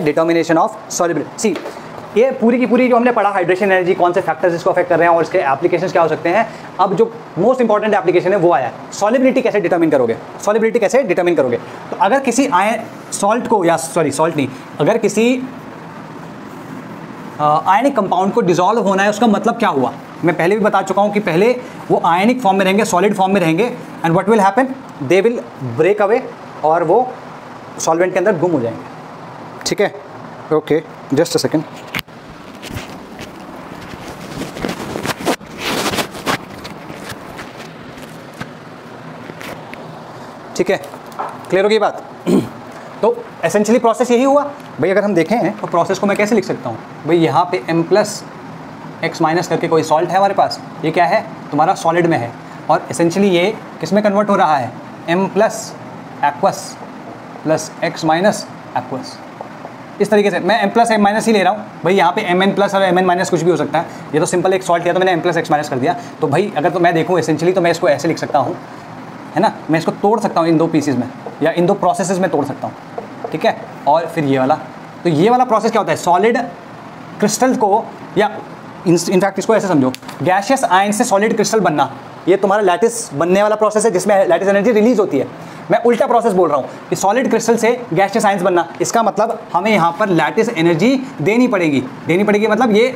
Determination of solubility. सी ये पूरी की पूरी जो हमने पढ़ा हाइड्रेशन एनर्जी, कौन से फैक्टर्स इसको अफेक्ट कर रहे हैं और इसके एप्लीकेशंस क्या हो सकते हैं। अब जो मोस्ट इंपॉर्टेंट एप्लीकेशन है वो आया, सॉल्युबिलिटी कैसे डिटर्मिन करोगे, सॉल्युबिलिटी कैसे डिटर्मिन करोगे। तो अगर किसी सॉल्ट को, या सॉरी सॉल्ट नहीं, अगर किसी आयनिक कंपाउंड को डिसॉल्व होना है, उसका मतलब क्या हुआ। मैं पहले भी बता चुका हूँ कि पहले वो आयनिक फॉर्म में रहेंगे, सॉलिड फॉर्म में रहेंगे, and what will happen, they will break away और वो सॉल्वेंट के अंदर गुम हो जाएंगे। ठीक है, ओके, जस्ट अ सेकेंड। ठीक है, क्लियर होगी बात। तो एसेंशियली प्रोसेस यही हुआ भाई। अगर हम देखें तो प्रोसेस को मैं कैसे लिख सकता हूँ भाई, यहाँ पे m+x- करके कोई सॉल्ट है हमारे पास, ये क्या है तुम्हारा सॉलिड में है, और एसेंशियली ये किस में कन्वर्ट हो रहा है, m+ aqueous plus x- aqueous. इस तरीके से मैं m+m- ही ले रहा हूँ भाई, यहाँ पे mn+ और mn- कुछ भी हो सकता है। ये तो सिंपल एक सॉल्ट किया तो मैंने m+x- कर दिया। तो भाई अगर तो मैं देखूँ एसेंशियली तो मैं इसको ऐसे लिख सकता हूँ, है ना, मैं इसको तोड़ सकता हूँ इन दो पीसेज में, या इन दो प्रोसेसेस में तोड़ सकता हूँ। ठीक है, और फिर ये वाला, तो ये वाला प्रोसेस क्या होता है, सॉलिड क्रिस्टल को, या इनफैक्ट इसको ऐसे समझो, गैशियस आयन से सॉलिड क्रिस्टल बनना, ये तुम्हारा लैटिस बनने वाला प्रोसेस है जिसमें लैटिस एनर्जी रिलीज होती है। मैं उल्टा प्रोसेस बोल रहा हूँ कि सॉलिड क्रिस्टल से गैशियस आयंस बनना, इसका मतलब हमें यहाँ पर लैटिस एनर्जी देनी पड़ेगी मतलब ये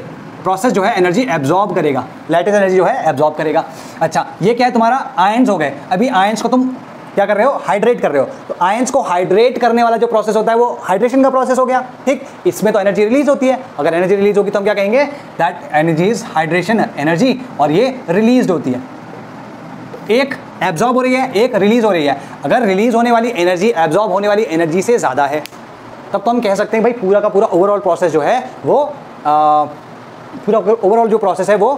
प्रोसेस जो है एनर्जी एब्जॉर्ब करेगा, लैटिस एनर्जी जो है एब्जॉर्ब करेगा। अच्छा, ये क्या है तुम्हारा आयंस हो गए। अभी आयंस को तुम क्या कर रहे हो, हाइड्रेट कर रहे हो, तो आयंस को हाइड्रेट करने वाला जो प्रोसेस होता है वो हाइड्रेशन का प्रोसेस हो गया। ठीक, इसमें तो एनर्जी रिलीज होती है। अगर एनर्जी रिलीज होगी तो हम क्या कहेंगे, that energy is hydration energy, और ये रिलीज होती है। एक एब्जॉर्ब हो रही है, एक रिलीज हो रही है। अगर रिलीज होने वाली एनर्जी एब्जॉर्ब होने वाली एनर्जी से ज़्यादा है, तब तो हम कह सकते हैं भाई पूरा का पूरा ओवरऑल प्रोसेस जो है वो पूरा ओवरऑल जो प्रोसेस है वो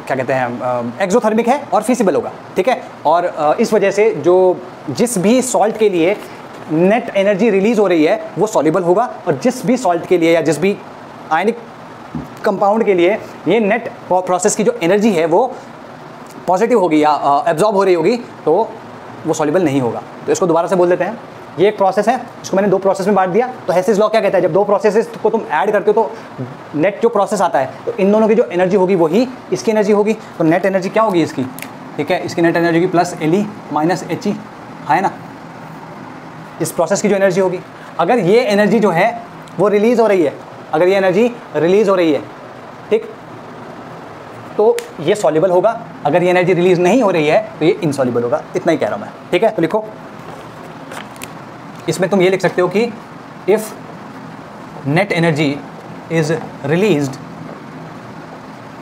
क्या कहते हैं, एक्सोथर्मिक है और फिजिबल होगा। ठीक है, और इस वजह से जो जिस भी सॉल्ट के लिए नेट एनर्जी रिलीज हो रही है वो सॉल्युबल होगा, और जिस भी सॉल्ट के लिए या जिस भी आयनिक कंपाउंड के लिए ये नेट प्रोसेस की जो एनर्जी है वो पॉजिटिव होगी या एब्जॉर्ब हो रही होगी, तो वो सॉल्युबल नहीं होगा। तो इसको दोबारा से बोल देते हैं, ये एक प्रोसेस है, इसको मैंने दो प्रोसेस में बांट दिया। तो हेसिस लॉ क्या कहता है, जब दो प्रोसेसेस को तुम ऐड करते हो तो नेट जो प्रोसेस आता है, तो इन दोनों की जो एनर्जी होगी वही इसकी एनर्जी होगी। तो नेट एनर्जी क्या होगी इसकी, ठीक है, इसकी नेट एनर्जी होगी प्लस LE माइनस HE, है ना, इस प्रोसेस की जो एनर्जी होगी। अगर ये एनर्जी जो है वो रिलीज हो रही है, अगर ये एनर्जी रिलीज हो रही है, ठीक, तो ये सॉल्युबल होगा। अगर ये एनर्जी रिलीज नहीं हो रही है तो ये इनसॉल्युबल होगा। इतना ही कह रहा हूँ मैं। ठीक है, तो लिखो, इसमें तुम ये लिख सकते हो कि if net energy is released,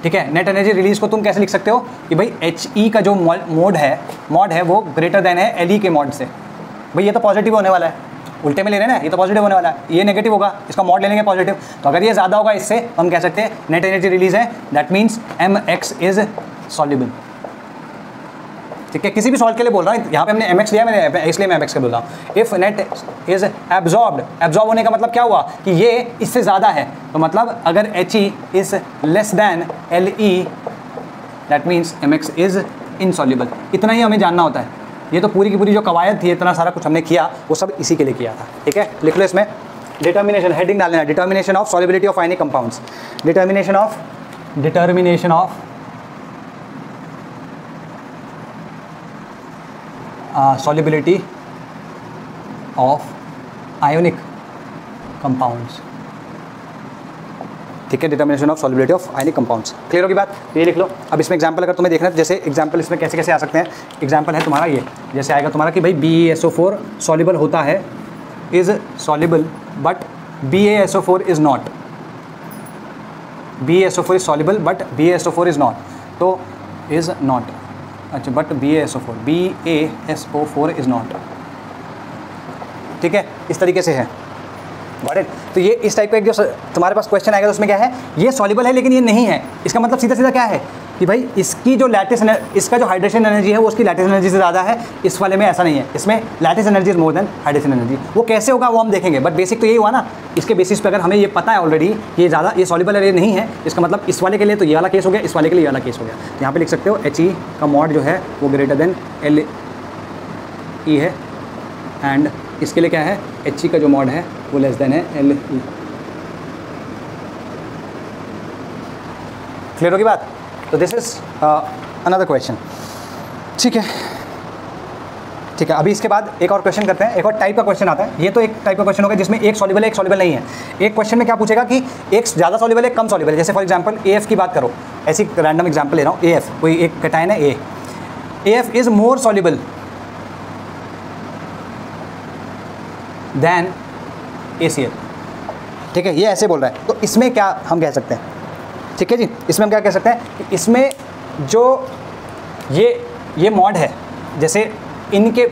ठीक है, नेट एनर्जी रिलीज को तुम कैसे लिख सकते हो कि भाई HE का जो मोड है वो ग्रेटर देन है LE के मोड से। भाई ये तो पॉजिटिव होने वाला है, उल्टे में ले रहे हैं ना, ये तो पॉजिटिव होने वाला है, ये नेगेटिव होगा, इसका मॉड ले लेंगे पॉजिटिव। तो अगर ये ज़्यादा होगा इससे, हम कह सकते हैं नेट एनर्जी रिलीज है, that means MX is soluble. ठीक है, किसी भी सॉल्ट के लिए बोल रहा हूँ, यहाँ पे हमने MX लिया, मैंने इसलिए मैं MX का बोल रहा हूँ। If net is absorbed, absorb होने का मतलब क्या हुआ कि ये इससे ज़्यादा है, तो मतलब अगर HE is less than LE, that means MX is insoluble. इतना ही हमें जानना होता है। ये तो पूरी की पूरी जो कवायद थी, इतना सारा कुछ हमने किया, वो सब इसी के लिए किया था। ठीक है, लिख लो इसमें डिटर्मिनेशन, हेडिंग डालना है, determination of solubility of ionic compounds, determination of solubility of ionic compounds। ठीक है, determination of solubility of ionic compounds. Clear होगी बात, ये लिख लो। अब इसमें एग्जांपल अगर तुम्हें देखना है, तो जैसे एग्जांपल इसमें कैसे कैसे आ सकते हैं। एग्जांपल है तुम्हारा ये, जैसे आएगा तुम्हारा कि भाई BaSO4 सॉल्युबल होता है, is soluble but BaSO4 is not, BaSO4 is soluble but BaSO4 is not, तो इज नॉट, अच्छा, बट BaSO4 इज नॉट। ठीक है, इस तरीके से है, गॉट इट। तो ये इस टाइप का एक जो तुम्हारे पास क्वेश्चन आएगा तो उसमें क्या है, ये सॉल्युबल है लेकिन ये नहीं है, इसका मतलब सीधा सीधा क्या है कि भाई इसकी जो लैटिस, इसका जो हाइड्रेशन एनर्जी है वो उसकी लैटिस एनर्जी से ज़्यादा है। इस वाले में ऐसा नहीं है, इसमें lattice energy is more than hydration energy. वो कैसे होगा वो हम देखेंगे, बट बेसिक तो यही हुआ ना। इसके बेसिस पे अगर हमें ये पता है ऑलरेडी कि ये ज़्यादा, ये सॉल्युबल है, ये नहीं है, इसका मतलब इस वाले के लिए तो ये वाला केस हो गया, इस वाले के लिए ये वाला केस हो गया। तो यहाँ पे लिख सकते हो HE का मॉड जो है वो ग्रेटर देन LE है, एंड इसके लिए क्या है, HE का जो मॉड है वो लेस देन है एल ई। क्लियर होगी बात? तो दिस इज अनदर क्वेश्चन। ठीक है, ठीक है। अभी इसके बाद एक और क्वेश्चन करते हैं। एक और टाइप का क्वेश्चन आता है। ये तो एक टाइप का क्वेश्चन होगा जिसमें एक सॉल्युबल है, एक सॉल्युबल नहीं है। एक क्वेश्चन में क्या पूछेगा कि एक ज़्यादा सॉल्युबल है, कम सॉल्युबल है। जैसे फॉर एग्जांपल AF की बात करो, ऐसी रैंडम एग्जांपल ले रहा हूँ। AF कोई एक कैटायन है AF is more soluble than ACl। ठीक है, ये ऐसे बोल रहा है। तो इसमें क्या हम कह सकते हैं? ठीक है जी, इसमें हम क्या कह सकते हैं कि इसमें जो ये मॉड है, जैसे इनके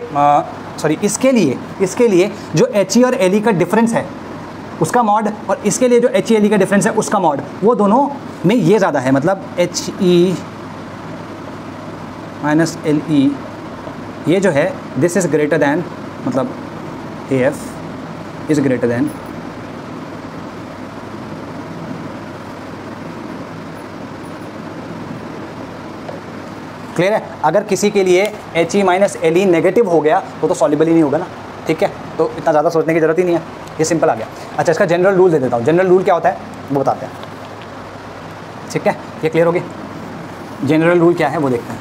सॉरी इसके लिए जो HE और LE का डिफरेंस है उसका मॉड, और इसके लिए जो HE LE का डिफरेंस है उसका मॉड, वो दोनों में ये ज़्यादा है। मतलब HE माइनस LE ये जो है दिस इज़ ग्रेटर दैन, मतलब AF is greater than clear है। अगर किसी के लिए HE माइनस LE नेगेटिव हो गया तो सॉल्युबल ही नहीं होगा ना। ठीक है, तो इतना ज़्यादा सोचने की ज़रूरत ही नहीं है, ये सिंपल आ गया। अच्छा, इसका जनरल रूल दे देता हूँ। जनरल रूल क्या होता है वो बताते हैं। ठीक है, ये क्लियर होगी। जनरल रूल क्या है वो देखते हैं।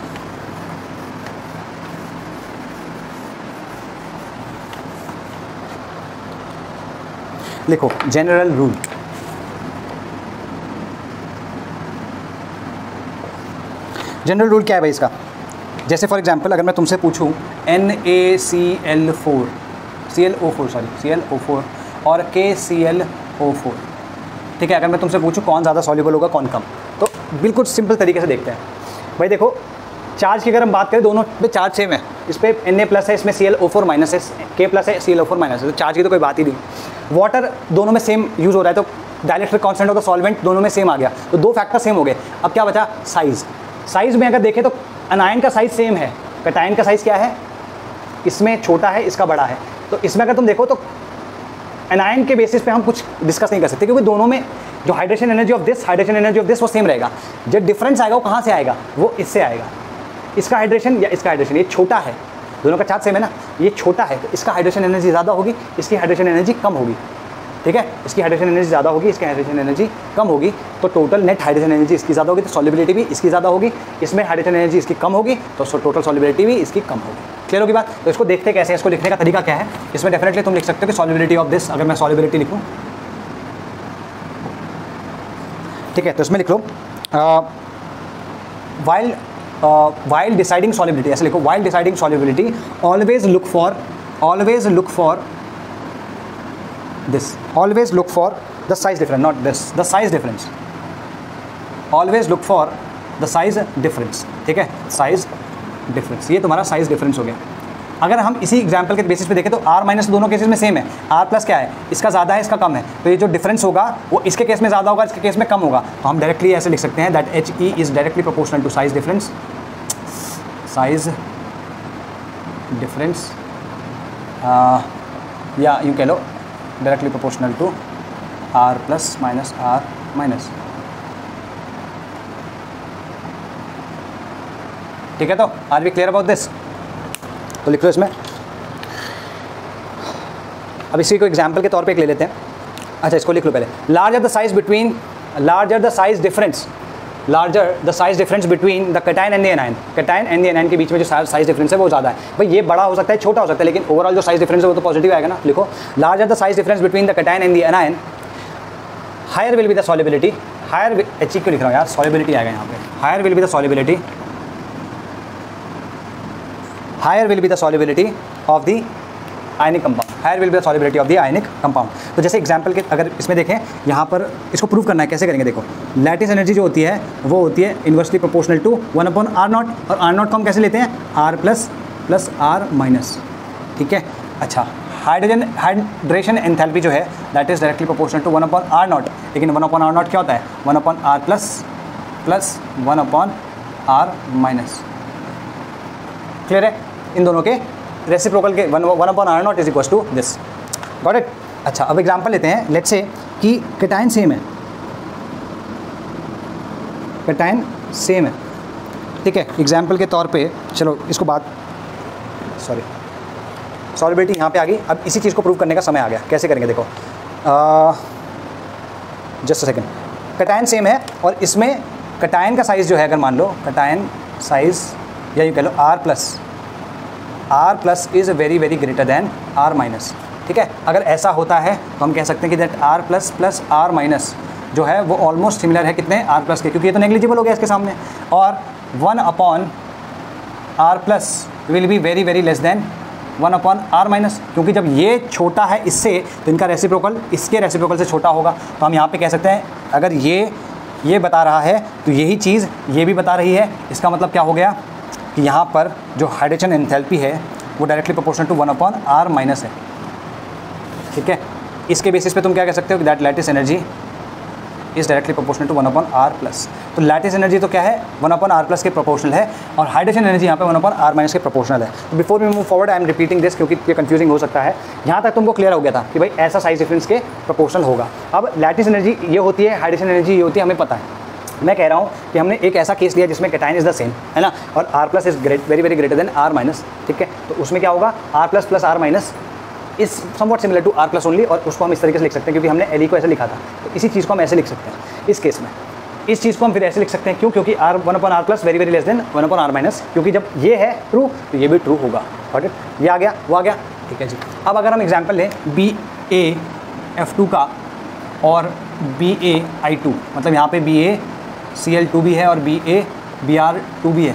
लिखो जनरल रूल। जनरल रूल क्या है भाई इसका? जैसे फॉर एग्जांपल अगर मैं तुमसे पूछूं NaCl4 ClO4 और KClO4, ठीक है, अगर मैं तुमसे पूछूं कौन ज़्यादा सॉल्युबल होगा कौन कम, तो बिल्कुल सिंपल तरीके से देखते हैं भाई। देखो चार्ज की अगर हम बात करें, दोनों पे चार्ज सेम है। इस पर Na प्लस है, इसमें ClO4 माइनस है, K प्लस है, ClO4 माइनस है, तो चार्ज की तो कोई बात ही नहीं। वाटर दोनों में सेम यूज़ हो रहा है, तो डाइलेक्ट्रिक कांस्टेंट और सॉल्वेंट दोनों में सेम आ गया, तो दो फैक्टर सेम हो गए। अब क्या बचा? साइज़ में अगर देखें तो अनायन का साइज़ सेम है, कैटायन का साइज़ क्या है? इसमें छोटा है, इसका बड़ा है। तो इसमें अगर तुम देखो तो एनायन के बेसिस पे हम कुछ डिस्कस नहीं कर सकते, क्योंकि दोनों में जो हाइड्रेशन एनर्जी ऑफ दिस वो सेम रहेगा। जो डिफरेंस आएगा वो कहाँ से आएगा? वो इससे आएगा। इसका हाइड्रेशन या इसका हाइड्रेशन, ये छोटा है, दोनों का चार्ज सेम है ना, ये छोटा है, तो इसका हाइड्रेशन एनर्जी ज़्यादा होगी, इसकी हाइड्रेशन एनर्जी कम होगी। ठीक है, इसकी हाइड्रेशन एनर्जी ज़्यादा होगी, इसकी हाइड्रेशन एनर्जी कम होगी, तो टोटल नेट हाइड्रेशन एनर्जी इसकी ज़्यादा होगी, तो सॉल्युबिलिटी भी इसकी ज़्यादा होगी। इसमें हाइड्रेशन एनर्जी इसकी कम होगी, तो टोटल सॉल्युबिलिटी भी इसकी कम होगी। क्लियर होगी बात? तो इसको देखते कैसे, इसको लिखने का तरीका क्या है? इसमें डेफिनेटली तुम लिख सकते हो कि सॉल्युबिलिटी ऑफ दिस, अगर मैं सॉल्युबिलिटी लिखूँ, ठीक है, तो इसमें लिख लो while deciding solubility, ऐसे लिखो, while deciding solubility always look for this, always look for the size difference, not this, the size difference, always look for the size difference। ठीक है, size difference, ये तुम्हारा size difference हो गया। अगर हम इसी एग्जाम्पल के बेसिस पे देखें तो R माइनस दोनों केसेस में सेम है। R प्लस क्या है? इसका ज़्यादा है, इसका कम है, तो ये जो डिफरेंस होगा वो इसके केस में ज़्यादा होगा, इसके केस में कम होगा। तो हम डायरेक्टली ऐसे लिख सकते हैं that HE is directly proportional to size difference, या यूँ कह लो directly proportional to R plus minus R minus. ठीक है, तो are we clear about this? तो लिख लो इसमें। अब इसी को एग्जाम्पल के तौर पे एक ले लेते हैं। अच्छा, इसको लिख लो पहले। Larger the size difference between the cation and the anion, cation and the anion के बीच में जो साइज डिफरेंस है वो ज़्यादा है। भाई ये बड़ा हो सकता है, छोटा हो सकता है, लेकिन ओवरऑल जो साइज डिफरेंस है वो तो पॉजिटिव आएगा ना। लिखो larger the size difference between the cation and the anion, higher will be the solubility, higher HE क्यों लिख रहा हूँ यार, सॉल्युबिलिटी आएगा यहाँ पे, higher will be the solubility, higher will be the solubility of the ionic compound, higher will be the solubility of the ionic compound। तो जैसे एग्जांपल के अगर इसमें देखें, यहाँ पर इसको प्रूव करना है, कैसे करेंगे? देखो लैटिस एनर्जी जो होती है वो होती है इन्वर्सली प्रोपोर्शनल टू 1/R0, और R0 को हम कैसे लेते हैं? R plus R minus. ठीक है, अच्छा, हाइड्रेशन एंथैल्पी जो है that is directly proportional to 1/R0, लेकिन 1/R0 क्या होता है? 1/R plus 1/R minus. Clear है? इन दोनों के रेसिप्रोकल के 1/R0 is equal to this. Got it? अच्छा, अब एग्जांपल लेते हैं। लेट्स से कि कैटायन सेम है, कैटायन सेम है, ठीक है। एग्जांपल के तौर पे चलो इसको सॉल्युबिलिटी यहाँ पे आ गई। अब इसी चीज़ को प्रूव करने का समय आ गया। कैसे करेंगे? देखो just a second, cation same है और इसमें कटायन का साइज़ जो है, अगर मान लो कटायन साइज़ या ये कह लो R plus is very very greater than R minus, ठीक है। अगर ऐसा होता है तो हम कह सकते हैं कि that R plus plus R minus जो है वो ऑलमोस्ट सिमिलर है कितने, R प्लस के, क्योंकि ये तो नेग्लिजिबल हो गया इसके सामने, और 1 upon R plus will be very very less than 1 upon R minus, क्योंकि जब ये छोटा है इससे तो इनका रेसिप्रोकल इसके रेसिप्रोकल से छोटा होगा। तो हम यहाँ पे कह सकते हैं अगर ये बता रहा है तो यही चीज़ ये भी बता रही है। इसका मतलब क्या हो गया कि यहाँ पर जो हाइड्रोजन एंथैल्पी है वो directly proportional to 1 upon R minus है, ठीक है। इसके बेसिस पे तुम क्या कह सकते हो कि that lattice energy is directly proportional to 1 upon R plus. तो लैटिस एनर्जी तो क्या है 1 अपॉन R प्लस के प्रोपोर्शनल है, और हाइड्रोजन एनर्जी यहाँ पे 1 अपॉन R माइनस के प्रोपोर्शनल है। तो before we move forward I am repeating this क्योंकि ये कंफ्यूजिंग हो सकता है। यहाँ तक तुमको क्लियर हो गया था कि भाई ऐसा साइज डिफरेंस के प्रोपोर्शनल होगा। अब लैटिस एनर्जी ये होती है, हाइड्रोजन एनर्जी ये होती है, हमें पता है। मैं कह रहा हूँ कि हमने एक ऐसा केस लिया जिसमें कैटायन इज़ द सेम, है ना, और R plus is very very greater than R minus, ठीक है। तो उसमें क्या होगा R plus plus R minus is somewhat similar to R plus only, और उसको हम इस तरीके से लिख सकते हैं क्योंकि हमने Li को ऐसे लिखा था। तो इसी चीज़ को हम ऐसे लिख सकते हैं इस केस में। इस चीज़ को हम फिर ऐसे लिख सकते हैं, क्यों, क्योंकि R 1 upon R plus very very less than 1 upon R minus, क्योंकि जब ये है ट्रू तो ये भी ट्रू होगा। गॉट इट, ये आ गया वो आ गया, ठीक है जी। अब अगर हम एग्जाम्पल लें BaF2 का और BaI2, मतलब यहाँ पे BaCl2 भी है और BaBr2 भी है,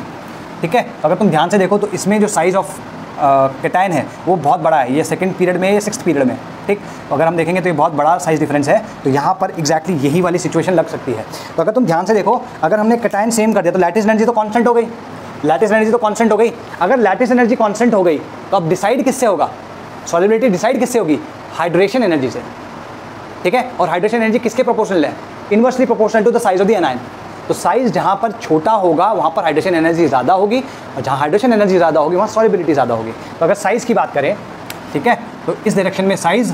ठीक है। अगर तुम ध्यान से देखो तो इसमें जो साइज़ ऑफ कैटायन है वो बहुत बड़ा है, ये सेकंड पीरियड में या सिक्स्थ पीरियड में, ठीक। तो अगर हम देखेंगे तो ये बहुत बड़ा साइज़ डिफरेंस है, तो यहाँ पर एग्जैक्टली यही वाली सिचुएशन लग सकती है। तो अगर तुम ध्यान से देखो, अगर हमने कैटायन सेम कर दिया तो लैटिस एनर्जी तो कांस्टेंट हो गई, लैटिस एनर्जी तो कांस्टेंट हो गई। अगर लैटिस एनर्जी कांस्टेंट हो गई तो अब डिसाइड किससे होगा, सॉल्युबिलिटी डिसाइड किससे होगी, हाइड्रेशन एनर्जी से, ठीक है। और हाइड्रेशन एनर्जी किसके प्रोपोर्शनल है, inversely proportional to the size of the anion. तो साइज़ जहाँ पर छोटा होगा वहाँ पर हाइड्रोजन एनर्जी ज़्यादा होगी, और जहाँ हाइड्रोजन एनर्जी ज़्यादा होगी वहाँ सॉल्युबिलिटी ज़्यादा होगी। तो अगर साइज़ की बात करें, ठीक है, तो इस डायरेक्शन में साइज़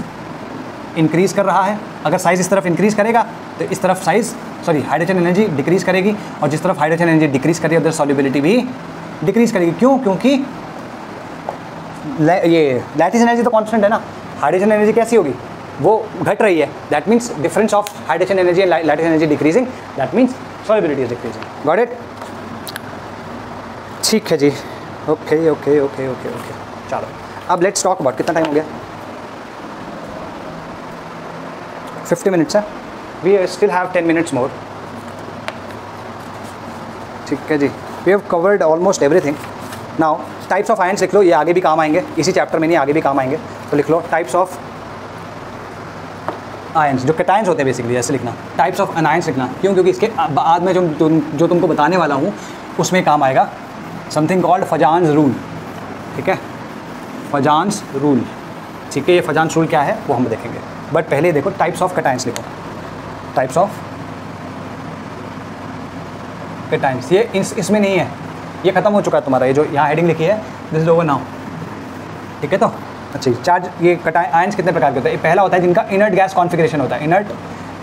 इंक्रीज़ कर रहा है। अगर साइज़ इस तरफ इंक्रीज़ करेगा तो इस तरफ हाइड्रोजन एनर्जी डिक्रीज़ करेगी, और जिस तरफ हाइड्रोजन एनर्जी डिक्रीज़ करेगी उधर सॉल्युबिलिटी भी डिक्रीज़ करेगी। क्यों, क्योंकि ये लैटिस एनर्जी तो कांस्टेंट है ना, हाइड्रोजन एनर्जी कैसी होगी, वो घट रही है। That means difference of hydration energy and lattice energy decreasing, that means solubility is decreasing. Got it, ठीक है जी, okay okay okay okay okay. चलो अब लेट्स टॉक अबाउट, कितना टाइम हो गया, 50 मिनट्स है, we still have 10 minutes more, ठीक है जी। We have covered almost everything. Now types of ions लिख लो, ये आगे भी काम आएंगे, इसी चैप्टर में नहीं आगे भी काम आएंगे। तो लिख लो टाइप्स ऑफ आयंस, जो कैटायंस होते हैं बेसिकली, ऐसे लिखना, टाइप्स ऑफ अनायंस लिखना। क्यों, क्योंकि इसके बाद में जो तुमको बताने वाला हूँ उसमें काम आएगा समथिंग कॉल्ड फजान्स रूल, ठीक है, फजान्स रूल, ठीक है। ये फजान्स रूल क्या है वो हम देखेंगे, बट पहले देखो टाइप्स ऑफ कैटायंस लिखो, टाइप्स ऑफ कैटायंस। ये इसमें नहीं है, ये खत्म हो चुका है तुम्हारा, ये जो यहाँ हेडिंग लिखी है दिस इज ओवर नाउ, ठीक है। तो अच्छा, चार्ज ये आयंस कितने प्रकार के होते हैं। पहला होता है जिनका इनर्ट गैस कॉन्फिगरेशन होता है, इनर्ट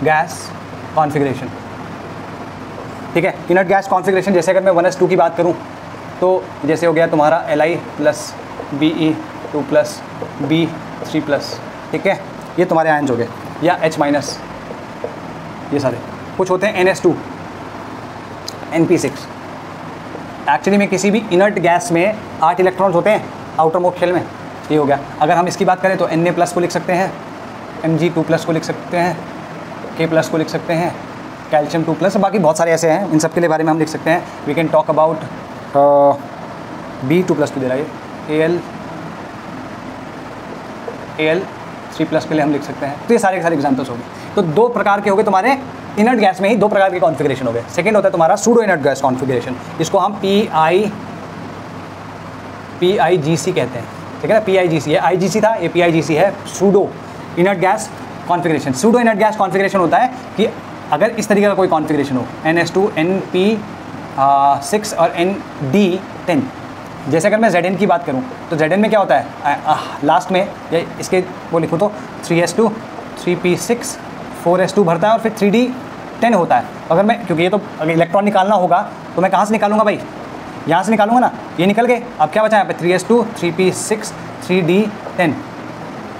गैस कॉन्फिगरेशन, ठीक है। इनर्ट गैस कॉन्फिगरेशन, जैसे अगर मैं 1s2 की बात करूं तो जैसे हो गया तुम्हारा Li plus Be2 plus B3 plus, ठीक है, ये तुम्हारे आयंस हो गए, या H माइनस, ये सारे। कुछ होते हैं NS2 NP6। एक्चुअली में किसी भी इनर्ट गैस में 8 इलेक्ट्रॉन्स होते हैं आउटर मोस्ट शेल में, ये हो गया। अगर हम इसकी बात करें तो Na प्लस को लिख सकते हैं, Mg2 प्लस को लिख सकते हैं, K प्लस को लिख सकते हैं, कैल्शियम 2 प्लस, बाकी बहुत सारे ऐसे हैं, इन सब के लिए बारे में हम लिख सकते हैं। We can talk about B2 plus को दे रहा है, Al3 प्लस के लिए हम लिख सकते हैं। तो ये सारे के सारे एग्जाम्पल्स हो गए। तो 2 प्रकार के हो गए तुम्हारे इनर्ट गैस में ही, 2 प्रकार के कॉन्फिगरेशन हो गए। सेकेंड होता है तुम्हारा सूडो इनर्ट गैस कॉन्फिगरेशन, इसको हम PIGC कहते हैं, ठीक है ना। PIGC है, IGC था, ये PIGC है, pseudo inert gas configuration. Pseudo inert gas configuration होता है कि अगर इस तरीके का कोई कॉन्फिगरेशन हो, NS2 NP6 और ND10। जैसे अगर मैं Zn की बात करूं तो Zn में क्या होता है, लास्ट में या इसके वो लिखूँ तो 3s2 3p6 4s2 भरता है और फिर 3d10 होता है। अगर मैं, क्योंकि ये तो अगर इलेक्ट्रॉन निकालना होगा तो मैं कहाँ से निकालूंगा भाई, यहाँ से निकालूंगा ना, ये निकल गए। अब क्या बचा यहाँ पे 3s2 3p6 3d10,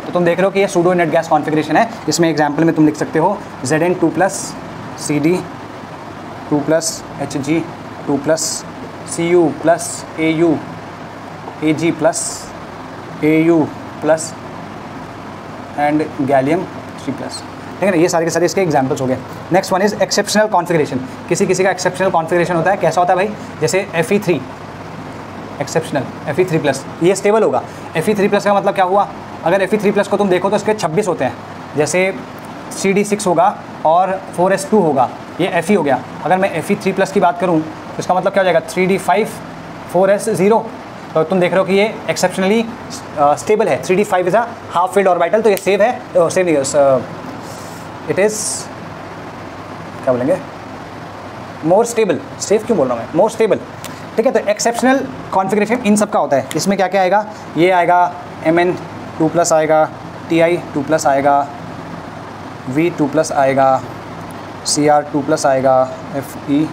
तो तुम देख रहे हो कि ये सूडो इनर्ट गैस कॉन्फ़िगरेशन है। इसमें एग्जाम्पल में तुम लिख सकते हो Zn 2+ Cd 2+ Hg 2+ Cu plus Au Ag plus Au plus and gallium 3+, ठीक है ना। ये सारे के सारे इसके एग्जांपल्स हो गए। Next one is exceptional configuration. किसी किसी का एक्सेप्शनल कॉन्फ़िगरेशन होता है, कैसा होता है भाई, जैसे Fe3 एक्सेप्शनल Fe3+, ये स्टेबल होगा। Fe3+ का मतलब क्या हुआ, अगर Fe3+ को तुम देखो तो इसके 26 होते हैं, जैसे Cd6 होगा और 4s2 होगा, ये Fe हो गया। अगर मैं Fe3+ की बात करूँ तो इसका मतलब क्या हो जाएगा 3d5 4s0। तो तुम देख रहे हो कि ये एक्सेप्शनली स्टेबल है। 3d5 is a half filled orbital, तो ये सेव है, सेव नहीं, इट इज़ क्या बोलेंगे, मोर स्टेबल। सेव क्यों बोल रहा हूँ मैं, मोर स्टेबल, ठीक है। तो एक्सेप्शनल कॉन्फ़िगरेशन इन सब का होता है। इसमें क्या क्या आएगा, ये आएगा Mn2+ आएगा, Ti2+ आएगा, V2+ आएगा, Cr2+ आएगा, Fe,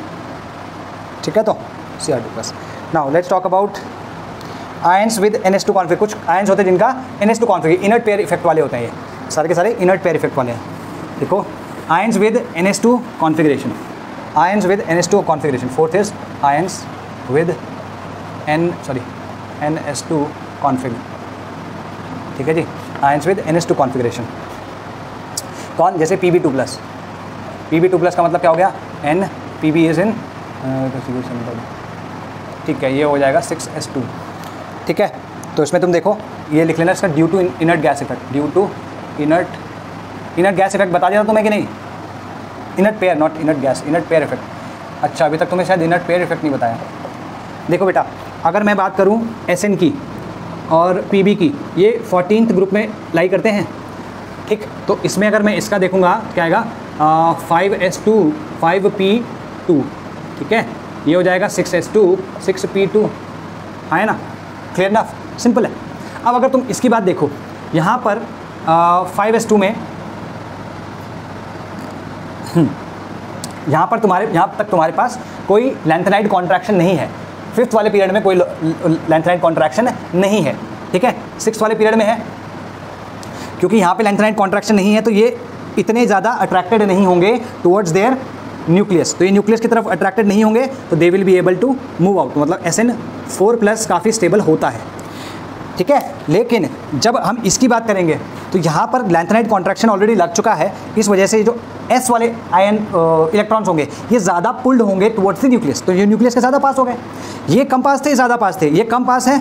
ठीक है। तो Cr2+। Now let's talk about ions with NH2 config. कुछ आयंस होते हैं जिनका NH2 config, inert pair effect वाले होते हैं, ये सारे के सारे इनर्ट पेयर इफेक्ट वाले हैं। देखो ions with NH2 configuration, ions with NH2 configuration. Fourth is ions with NH2 config, ठीक है जी। आयंस विद NH2 कॉन्फ़िगरेशन कौन, जैसे Pb2+। Pb2+ का मतलब क्या हो गया, N Pb इज इन, ठीक है, ये हो जाएगा 6s2, ठीक है। तो इसमें तुम देखो ये लिख लेना इसका due to inert gas effect, due to inert gas effect बता दिया तुम्हें कि नहीं, inert pair not inert gas, inert pair effect. अच्छा अभी तक तुम्हें शायद इनर्ट पेयर इफेक्ट नहीं बताया। देखो बेटा, अगर मैं बात करूँ Sn की और Pb की, ये 14th ग्रुप में लाई करते हैं, ठीक। तो इसमें अगर मैं इसका देखूँगा क्या आएगा, 5s2 5p2, ठीक है, ये हो जाएगा 6s2 6p2, है ना, क्लियर ना, सिंपल है। अब अगर तुम इसकी बात देखो, यहाँ पर 5s2 में यहाँ तक तुम्हारे पास कोई लैंथेनाइड कॉन्ट्रैक्शन नहीं है। 5th वाले पीरियड में कोई लैंथेनाइड कॉन्ट्रैक्शन नहीं है, ठीक है। 6th वाले पीरियड में है, क्योंकि यहाँ पे लैंथेनाइड कॉन्ट्रैक्शन नहीं है तो ये इतने ज़्यादा अट्रैक्टेड नहीं होंगे टुवर्ड्स देयर न्यूक्लियस, तो ये न्यूक्लियस की तरफ अट्रैक्टेड नहीं होंगे, तो they will be able to move out. मतलब Sn4+ काफ़ी स्टेबल होता है, ठीक है। लेकिन जब हम इसकी बात करेंगे तो यहाँ पर लैंथेनाइड कॉन्ट्रैक्शन ऑलरेडी लग चुका है, इस वजह से जो S वाले आयन इलेक्ट्रॉन्स होंगे ये ज़्यादा पुल्ड होंगे टुवर्ड्स द न्यूक्लियस, तो ये न्यूक्लियस के ज़्यादा पास हो गए। ये कम पास थे, ज़्यादा पास थे, ये कम पास है,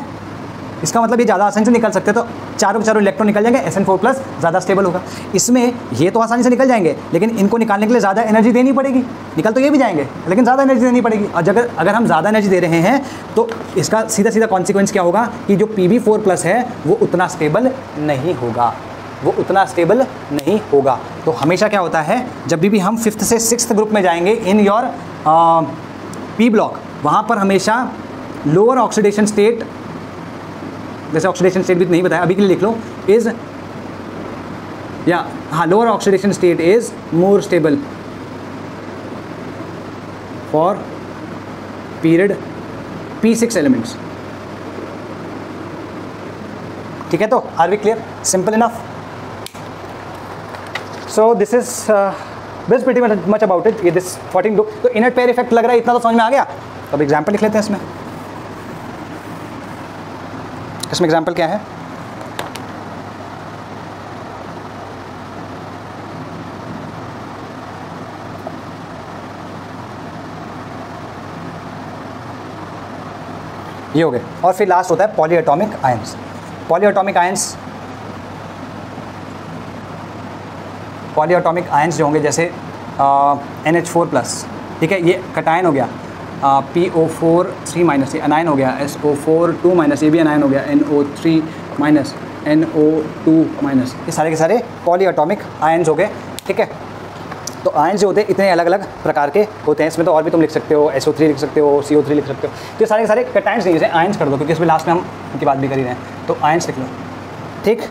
इसका मतलब ये ज़्यादा आसानी से निकल सकते, तो चारों के चारों इलेक्ट्रॉन निकल जाएंगे, Sn4+ ज़्यादा स्टेबल होगा। इसमें ये तो आसानी से निकल जाएंगे, लेकिन इनको निकालने के लिए ज़्यादा एनर्जी देनी पड़ेगी। निकल तो ये भी जाएंगे लेकिन ज़्यादा एनर्जी देनी पड़ेगी, और अगर हम ज़्यादा एनर्जी दे रहे हैं तो इसका सीधा सीधा कॉन्सिक्वेंस क्या होगा कि जो Pb4+ है वो उतना स्टेबल नहीं होगा, वो उतना स्टेबल नहीं होगा। तो हमेशा क्या होता है, जब भी हम 5th से 6th ग्रुप में जाएंगे इन योर P ब्लॉक, वहाँ पर हमेशा लोअर ऑक्सीडेशन स्टेट, जैसे ऑक्सीडेशन स्टेट भी नहीं बताया, अभी के लिए लिख लो, is lower oxidation state is more stable for period P6 elements, ठीक है। तो are we clear, simple enough. So this is this pretty much about it. ये दिस 14 ग्रुप, तो इनर्ट पेयर इफेक्ट लग रहा है, इतना तो समझ में आ गया। तो अब एग्जाम्पल लिख लेते हैं इसमें। इसमें एग्जाम्पल क्या है, ये हो गए। और फिर लास्ट होता है पॉलीएटॉमिक आयंस। पॉलीएटॉमिक आयंस जो होंगे, जैसे NH4+, ठीक है, ये कटायन हो गया, PO4 3- ये अनायन हो गया, SO4 2-, ये भी अनायन हो गया, NO3-, NO2-, ये सारे के सारे पॉलीएटॉमिक आयंस हो गए, ठीक है। तो आयंस जो होते हैं इतने अलग अलग प्रकार के होते हैं। इसमें तो और भी तुम लिख सकते हो, SO3 लिख सकते हो, CO3 लिख सकते हो, तो ये सारे के सारे कटायंस नहीं, जैसे आयंस कर दो, क्योंकि इसमें लास्ट में हम उनकी बात भी कर ही रहे हैं, तो आयंस लिख लो, ठीक।